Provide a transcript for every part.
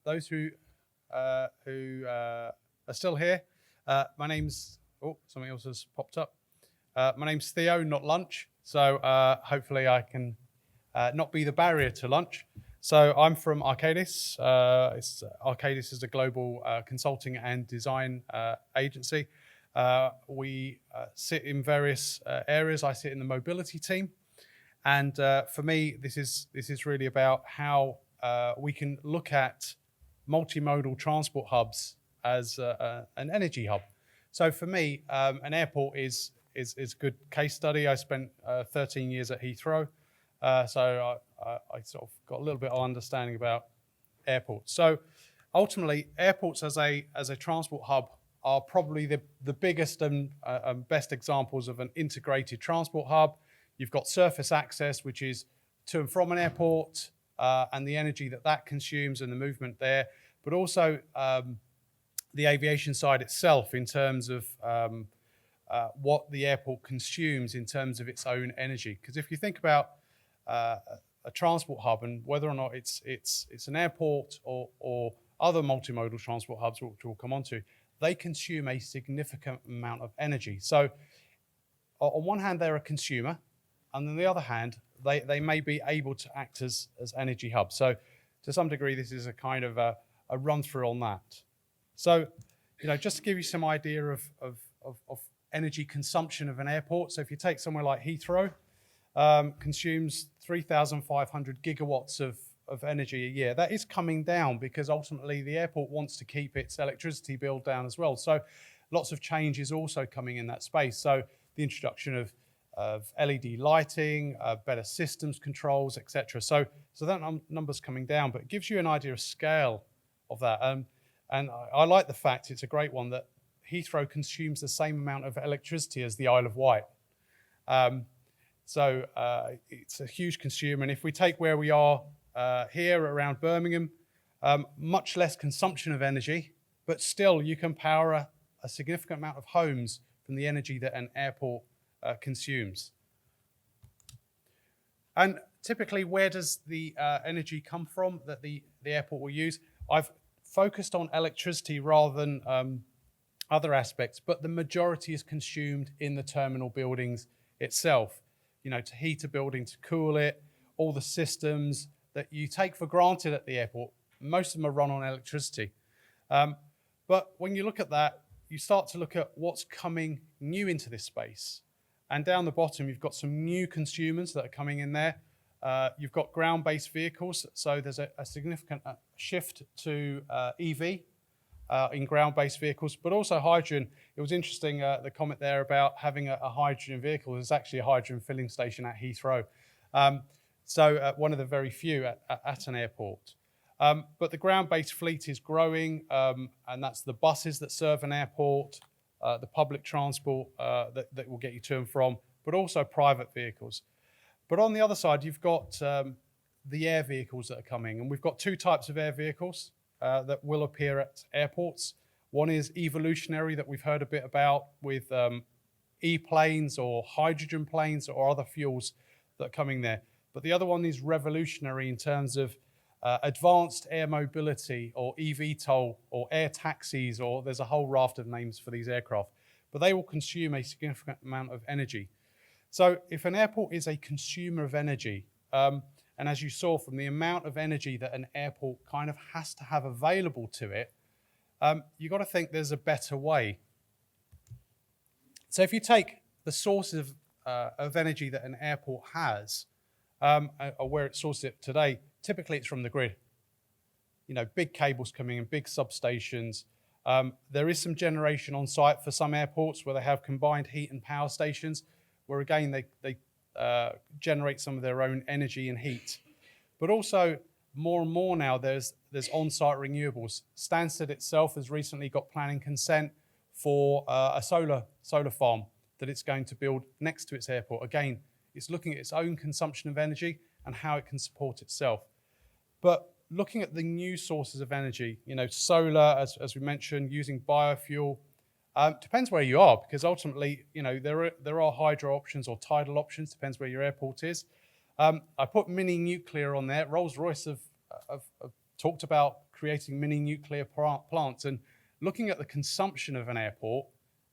those who are still here, my name's, something else has popped up. My name's Theo, not lunch. So hopefully I can not be the barrier to lunch. So I'm from Arcadis. Arcadis is a global consulting and design agency. We sit in various areas. I sit in the mobility team. And for me, this is really about how we can look at multimodal transport hubs as an energy hub. So for me, an airport is a good case study. I spent 13 years at Heathrow, so I sort of got a little bit of understanding about airports. So ultimately, airports as a transport hub are probably the biggest and best examples of an integrated transport hub. You've got surface access, which is to and from an airport, and the energy that consumes and the movement there, but also the aviation side itself in terms of what the airport consumes in terms of its own energy. Because if you think about a transport hub and whether or not it's an airport or other multimodal transport hubs, which we'll come on to, they consume a significant amount of energy. So on one hand, they're a consumer, and on the other hand, they may be able to act as energy hubs. So to some degree, this is a kind of a run through on that. So, just to give you some idea of energy consumption of an airport. So if you take somewhere like Heathrow, consumes 3,500 gigawatts of energy a year. That is coming down because ultimately the airport wants to keep its electricity bill down as well. So lots of change is also coming in that space. So the introduction of LED lighting, better systems controls, etc. So that number's coming down, but it gives you an idea of scale of that. And I like the fact, it's a great one, that Heathrow consumes the same amount of electricity as the Isle of Wight. So it's a huge consumer. And if we take where we are here around Birmingham, much less consumption of energy, but still you can power a significant amount of homes from the energy that an airport consumes. And typically, where does the energy come from that the airport will use? I've focused on electricity rather than other aspects, but the majority is consumed in the terminal buildings itself. To heat a building, to cool it, all the systems that you take for granted at the airport, most of them are run on electricity. But when you look at that, you start to look at what's coming new into this space. And down the bottom, you've got some new consumers that are coming in there. You've got ground-based vehicles, so there's a significant shift to EV in ground-based vehicles, but also hydrogen. It was interesting, the comment there about having a hydrogen vehicle. There's actually a hydrogen filling station at Heathrow. So one of the very few at an airport. But the ground-based fleet is growing, and that's the buses that serve an airport, the public transport that will get you to and from, but also private vehicles. But on the other side, you've got the air vehicles that are coming, and we've got two types of air vehicles that will appear at airports. One is evolutionary, that we've heard a bit about with e-planes or hydrogen planes or other fuels that are coming there. But the other one is revolutionary in terms of advanced air mobility or eVTOL or air taxis, or there's a whole raft of names for these aircraft. But they will consume a significant amount of energy. So if an airport is a consumer of energy, and as you saw from the amount of energy that an airport kind of has to have available to it, you've got to think there's a better way. So if you take the sources of energy that an airport has, or where it sources it today, typically it's from the grid. Big cables coming in, big substations. There is some generation on site for some airports where they have combined heat and power stations, where again they generate some of their own energy and heat. But also more and more now there's on-site renewables. Stansted itself has recently got planning consent for a solar farm that it's going to build next to its airport. Again, it's looking at its own consumption of energy and how it can support itself. But looking at the new sources of energy, solar, as we mentioned, using biofuel, depends where you are, because ultimately, there are hydro options or tidal options, depends where your airport is. I put mini nuclear on there. Rolls-Royce have talked about creating mini nuclear plants, and looking at the consumption of an airport,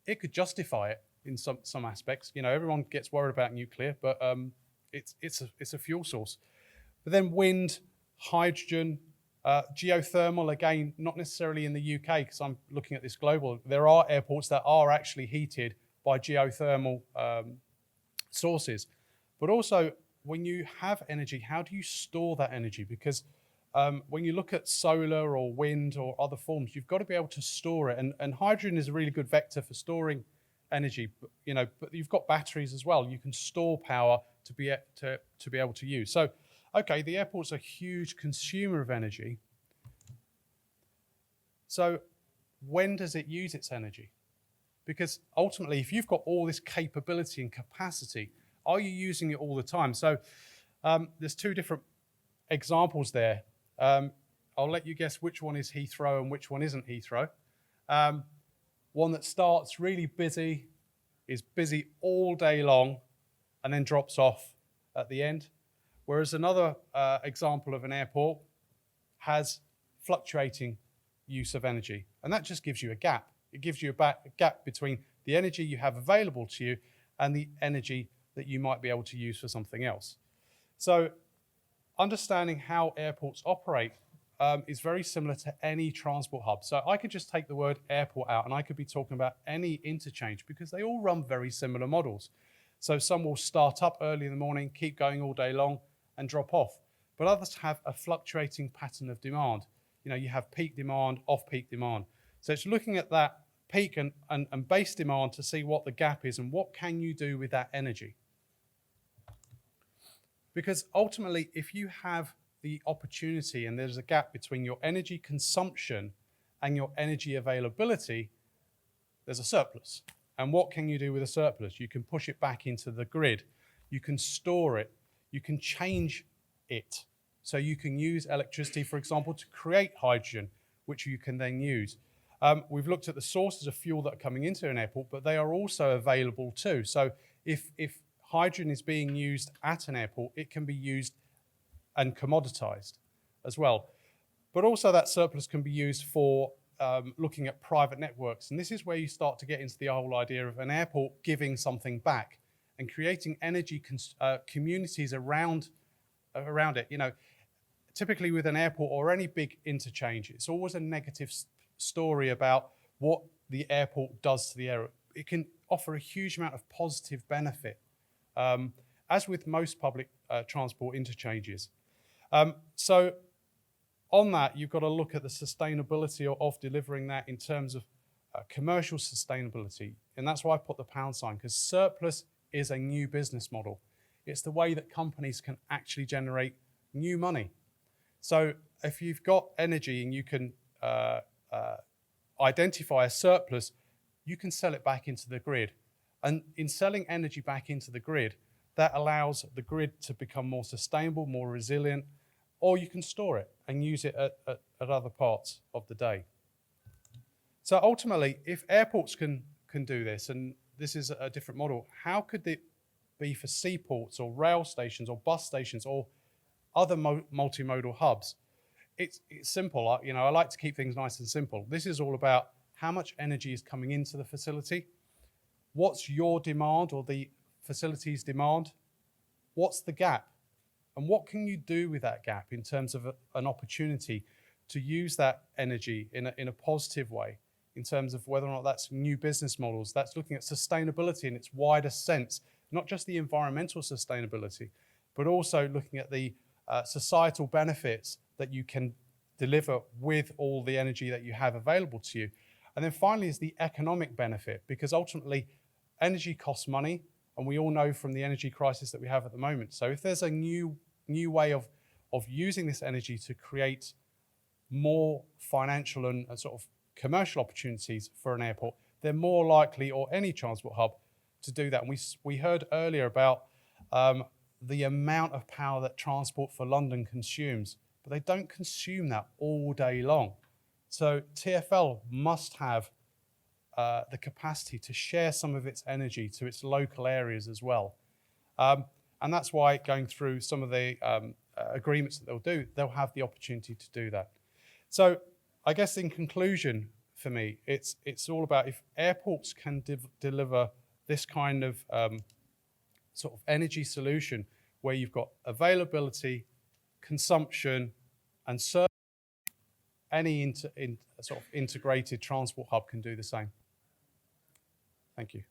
it could justify it in some aspects. You know, everyone gets worried about nuclear, but it's a fuel source. But then wind, hydrogen, geothermal, again, not necessarily in the UK, because I'm looking at this global. There are airports that are actually heated by geothermal sources. But also, when you have energy, how do you store that energy? Because when you look at solar or wind or other forms, you've got to be able to store it. And hydrogen is a really good vector for storing energy. You know, but you've got batteries as well. You can store power to be able to use. So, okay, the airport's a huge consumer of energy. So when does it use its energy? Because ultimately, if you've got all this capability and capacity, are you using it all the time? So there's two different examples there. I'll let you guess which one is Heathrow and which one isn't Heathrow. One that starts really busy, is busy all day long, and then drops off at the end. Whereas another example of an airport has fluctuating use of energy. And that just gives you a gap. It gives you a gap between the energy you have available to you and the energy that you might be able to use for something else. So understanding how airports operate is very similar to any transport hub. So I could just take the word airport out and I could be talking about any interchange because they all run very similar models. So some will start up early in the morning, keep going all day long and drop off. But others have a fluctuating pattern of demand. You know, you have peak demand, off-peak demand. So it's looking at that peak and base demand to see what the gap is and what can you do with that energy. Because ultimately, if you have the opportunity and there's a gap between your energy consumption and your energy availability, there's a surplus. And what can you do with a surplus? You can push it back into the grid. You can store it. You can change it. So you can use electricity, for example, to create hydrogen, which you can then use. We've looked at the sources of fuel that are coming into an airport, but they are also available too. So if hydrogen is being used at an airport, it can be used and commoditized as well. But also that surplus can be used for looking at private networks. And this is where you start to get into the whole idea of an airport giving something back and creating energy communities around it. You know, typically with an airport or any big interchange, it's always a negative story about what the airport does to the area. It can offer a huge amount of positive benefit, as with most public transport interchanges. So on that, you've got to look at the sustainability of delivering that in terms of commercial sustainability. And that's why I put the pound sign, because surplus is a new business model. It's the way that companies can actually generate new money. So if you've got energy and you can identify a surplus, you can sell it back into the grid. And in selling energy back into the grid, that allows the grid to become more sustainable, more resilient, or you can store it and use it at other parts of the day. So ultimately, if airports can do this, and this is a different model, how could it be for seaports or rail stations or bus stations or other multimodal hubs? It's simple. You know, I like to keep things nice and simple. This is all about how much energy is coming into the facility. What's your demand or the facility's demand? What's the gap? And what can you do with that gap in terms of an opportunity to use that energy in a positive way, in terms of whether or not that's new business models, that's looking at sustainability in its wider sense, not just the environmental sustainability, but also looking at the societal benefits that you can deliver with all the energy that you have available to you. And then finally is the economic benefit, because ultimately energy costs money, and we all know from the energy crisis that we have at the moment. So if there's a new way of using this energy to create more financial and sort of commercial opportunities for an airport, they're more likely, or any transport hub, to do that. And we heard earlier about the amount of power that Transport for London consumes, but they don't consume that all day long. So TfL must have the capacity to share some of its energy to its local areas as well. And that's why going through some of the agreements that they'll have the opportunity to do that. So I guess in conclusion, for me, it's all about if airports can deliver this kind of sort of energy solution where you've got availability, consumption, and service, any sort of integrated transport hub can do the same. Thank you.